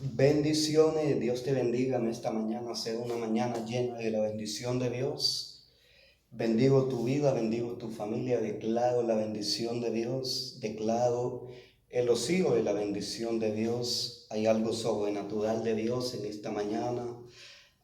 Bendiciones, Dios te bendiga en esta mañana, sea una mañana llena de la bendición de Dios. Bendigo tu vida, bendigo tu familia, declaro la bendición de Dios, declaro el rocío de la bendición de Dios. Hay algo sobrenatural de Dios en esta mañana,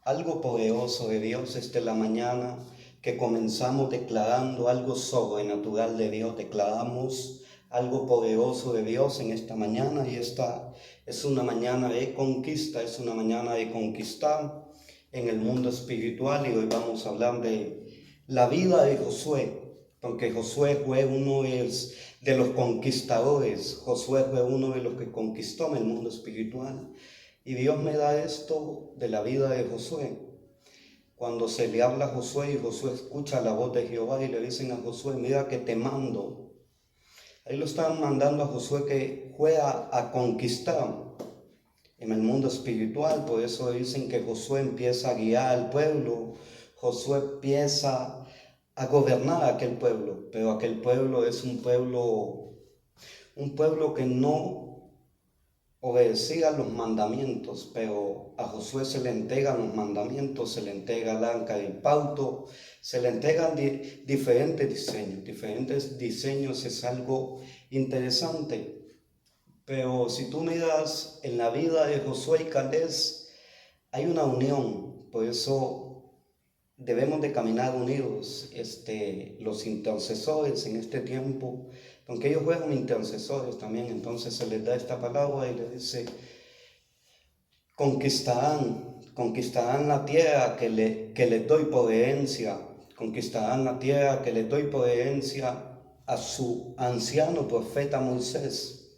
algo poderoso de Dios esta es la mañana que comenzamos declarando algo sobrenatural de Dios, declaramos algo poderoso de Dios en esta mañana y esta es una mañana de conquista, es una mañana de conquistar en el mundo espiritual y hoy vamos a hablar de la vida de Josué, porque Josué fue uno de los conquistadores, Josué fue uno de los que conquistó en el mundo espiritual. Y Dios me da esto de la vida de Josué. Cuando se le habla a Josué y Josué escucha la voz de Jehová y le dicen a Josué, mira que te mando. Ahí lo están mandando a Josué que fue a conquistar en el mundo espiritual. Por eso dicen que Josué empieza a guiar al pueblo. Josué empieza a gobernar a aquel pueblo. Pero aquel pueblo es un pueblo que no obedecía los mandamientos, pero a Josué se le entregan los mandamientos, se le entrega el arca del pacto, se le entregan diferentes diseños es algo interesante. Pero si tú miras en la vida de Josué y Caleb, hay una unión, por eso debemos de caminar unidos, los intercesores en este tiempo, aunque ellos fueron intercesores también, entonces se les da esta palabra y les dice, conquistarán la tierra que les doy por herencia, conquistarán la tierra que les doy por herencia a su anciano profeta Moisés.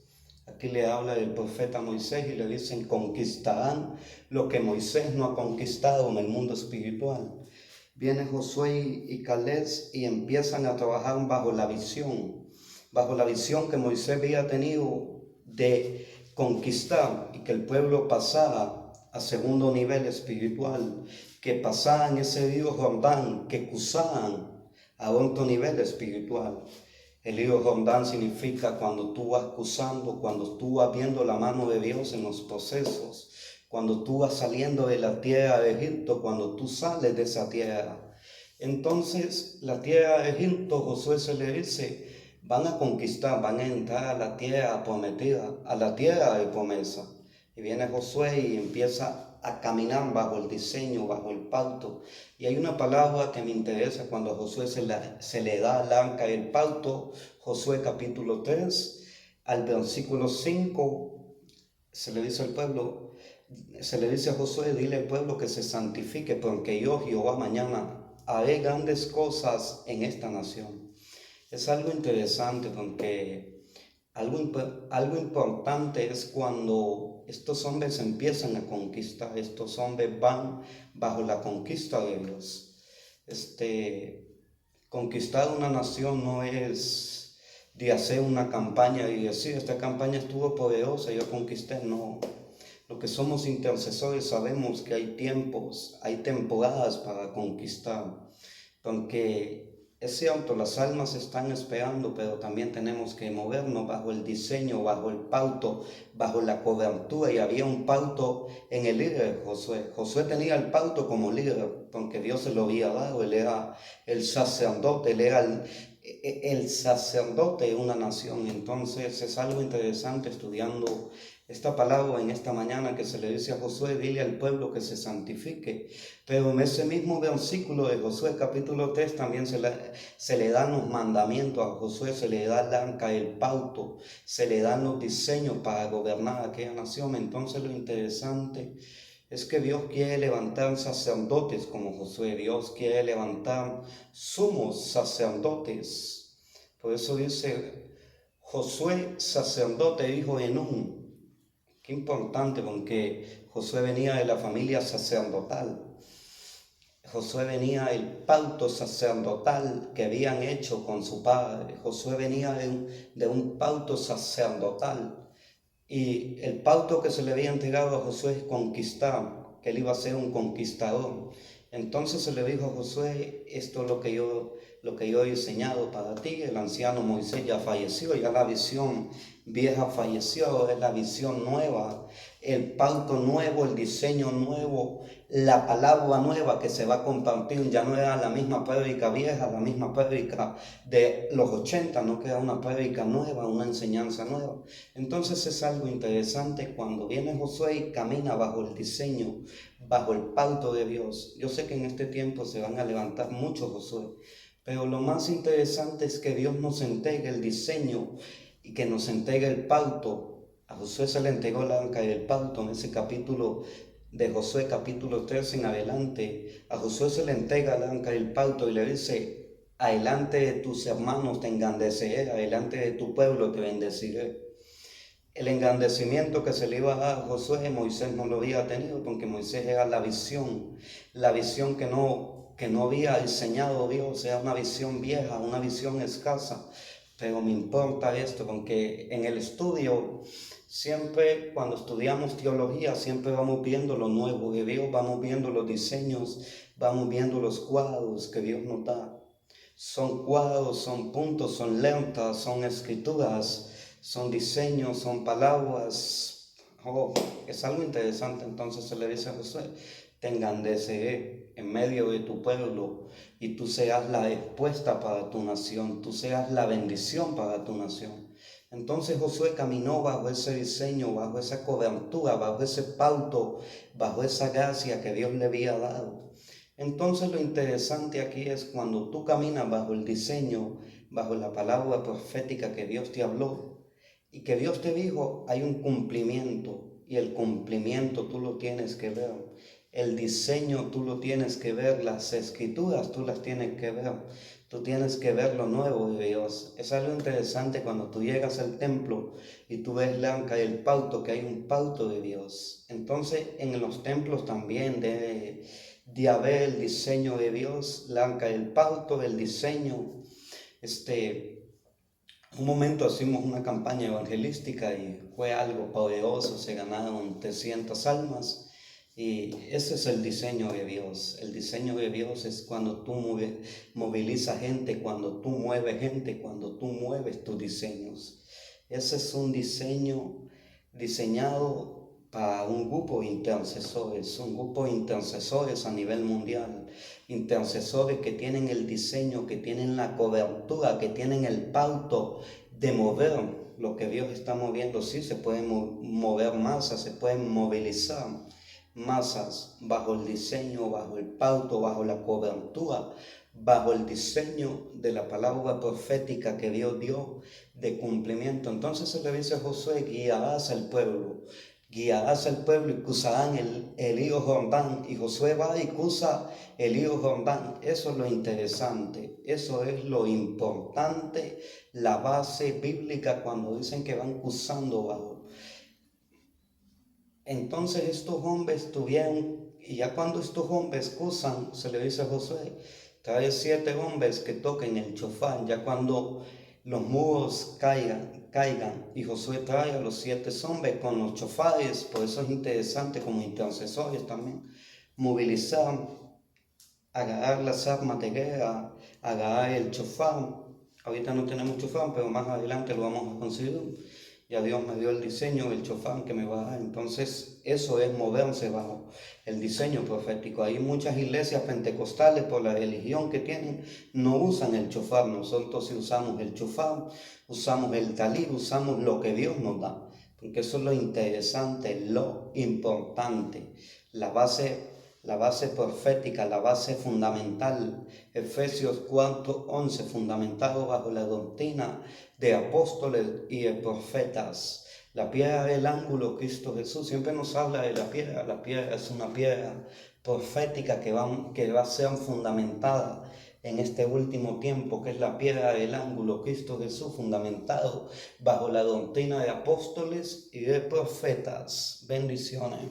Aquí le habla del profeta Moisés y le dicen, conquistarán lo que Moisés no ha conquistado en el mundo espiritual. Viene Josué y Caleb y empiezan a trabajar bajo la visión que Moisés había tenido de conquistar y que el pueblo pasara a segundo nivel espiritual, que pasaran ese río Jordán, que cruzaran a otro nivel espiritual. El río Jordán significa cuando tú vas cruzando, cuando tú vas viendo la mano de Dios en los procesos, cuando tú vas saliendo de la tierra de Egipto, cuando tú sales de esa tierra. Entonces, la tierra de Egipto, Josué se le dice, van a conquistar, van a entrar a la tierra prometida, a la tierra de promesa. Y viene Josué y empieza a caminar bajo el diseño, bajo el pacto. Y hay una palabra que me interesa cuando a Josué se le da el arca del pacto, Josué capítulo 3, al versículo 5, se le dice al pueblo, se le dice a Josué, dile al pueblo que se santifique, porque yo, Jehová, mañana haré grandes cosas en esta nación. Es algo interesante porque algo importante es cuando estos hombres empiezan a conquistar, estos hombres van bajo la conquista de Dios. Conquistar una nación no es de hacer una campaña y decir, esta campaña estuvo poderosa, yo conquisté, no. Lo que somos intercesores sabemos que hay tiempos, hay temporadas para conquistar, porque es cierto, las almas están esperando, pero también tenemos que movernos bajo el diseño, bajo el pacto, bajo la cobertura, y había un pacto en el líder de Josué. Josué tenía el pacto como líder, porque Dios se lo había dado, él era el sacerdote, él era el sacerdote de una nación. Entonces es algo interesante estudiando esta palabra en esta mañana que se le dice a Josué, dile al pueblo que se santifique. Pero en ese mismo versículo de Josué capítulo 3 también se le dan los mandamientos a Josué, se le da el arca, el pacto, se le dan los diseños para gobernar aquella nación. Entonces lo interesante es que Dios quiere levantar sacerdotes como Josué, Dios quiere levantar sumos sacerdotes. Por eso dice Josué, sacerdote, hijo de Nun. Qué importante, porque Josué venía de la familia sacerdotal. Josué venía del pacto sacerdotal que habían hecho con su padre. Josué venía de un pacto sacerdotal. Y el pacto que se le había entregado a Josué es conquistar, que él iba a ser un conquistador. Entonces se le dijo a Josué, esto es lo que yo lo que yo he diseñado para ti. El anciano Moisés ya falleció, ya la visión vieja falleció, es la visión nueva, el pacto nuevo, el diseño nuevo, la palabra nueva que se va a compartir. Ya no era la misma prédica vieja, la misma prédica de los 80, no queda una prédica nueva, una enseñanza nueva. Entonces es algo interesante cuando viene Josué y camina bajo el diseño, bajo el pacto de Dios. Yo sé que en este tiempo se van a levantar muchos Josué, pero lo más interesante es que Dios nos entregue el diseño y que nos entregue el pacto. A Josué se le entregó el arca del pacto en ese capítulo de Josué, capítulo 3 en adelante. A Josué se le entrega el arca del pacto y le dice: adelante de tus hermanos te engrandeceré, adelante de tu pueblo te bendeciré. El engrandecimiento que se le iba a dar a Josué, Moisés no lo había tenido, porque Moisés era la visión que no había diseñado Dios, era una visión vieja, una visión escasa. Pero me importa esto, porque en el estudio, siempre cuando estudiamos teología, siempre vamos viendo lo nuevo de Dios, vamos viendo los diseños, vamos viendo los cuadros que Dios nos da. Son cuadros, son puntos, son letras, son escrituras, son diseños, son palabras. Es algo interesante. Entonces se le dice a Josué: te engrandeceré en medio de tu pueblo, y tú seas la respuesta para tu nación, tú seas la bendición para tu nación. Entonces Josué caminó bajo ese diseño, bajo esa cobertura, bajo ese pacto, bajo esa gracia que Dios le había dado. Entonces lo interesante aquí es cuando tú caminas bajo el diseño, bajo la palabra profética que Dios te habló y que Dios te dijo, hay un cumplimiento, y el cumplimiento tú lo tienes que ver. El diseño tú lo tienes que ver, las escrituras tú las tienes que ver, tú tienes que ver lo nuevo de Dios. Es algo interesante cuando tú llegas al templo y tú ves el arca y el pacto, que hay un pacto de Dios. Entonces en los templos también debe haber el diseño de Dios, el arca del pacto, el diseño. Un momento hicimos una campaña evangelística y fue algo poderoso, se ganaron 300 almas. Y ese es el diseño de Dios. El diseño de Dios es cuando tú movilizas gente, cuando tú mueves gente, cuando tú mueves tus diseños. Ese es un diseño diseñado para un grupo de intercesores a nivel mundial, intercesores que tienen el diseño, que tienen la cobertura, que tienen el pacto de mover lo que Dios está moviendo. Sí, se pueden mover masas, se pueden movilizar masas bajo el diseño, bajo el pacto, bajo la cobertura, bajo el diseño de la palabra profética que Dios dio de cumplimiento. Entonces se le dice a Josué: guiarás al pueblo y cruzarán el río Jordán. Y Josué va y cruza el río Jordán. Eso es lo interesante, eso es lo importante, la base bíblica cuando dicen que van cruzando bajo. Entonces estos hombres tuvieron, y ya cuando estos hombres cruzan, se le dice a Josué: trae 7 hombres que toquen el chofar, ya cuando los muros caigan. Y Josué trae a los 7 hombres con los chofares. Por eso es interesante como intercesores también movilizar, agarrar las armas de guerra, agarrar el chofar. Ahorita no tenemos chofar, pero más adelante lo vamos a conseguir. Ya Dios me dio el diseño del chofar que me va a dar. Entonces eso es moverse bajo el diseño profético. Hay muchas iglesias pentecostales, por la religión que tienen, no usan el chofar. Nosotros sí usamos el chofar, usamos el talí, usamos lo que Dios nos da, porque eso es lo interesante, lo importante, la base profética, la base fundamental. Efesios 4:11, fundamentado bajo la doctrina de apóstoles y de profetas. La piedra del ángulo, Cristo Jesús. Siempre nos habla de la piedra. La piedra es una piedra profética que va a ser fundamentada en este último tiempo, que es la piedra del ángulo, Cristo Jesús, fundamentado bajo la doctrina de apóstoles y de profetas. Bendiciones.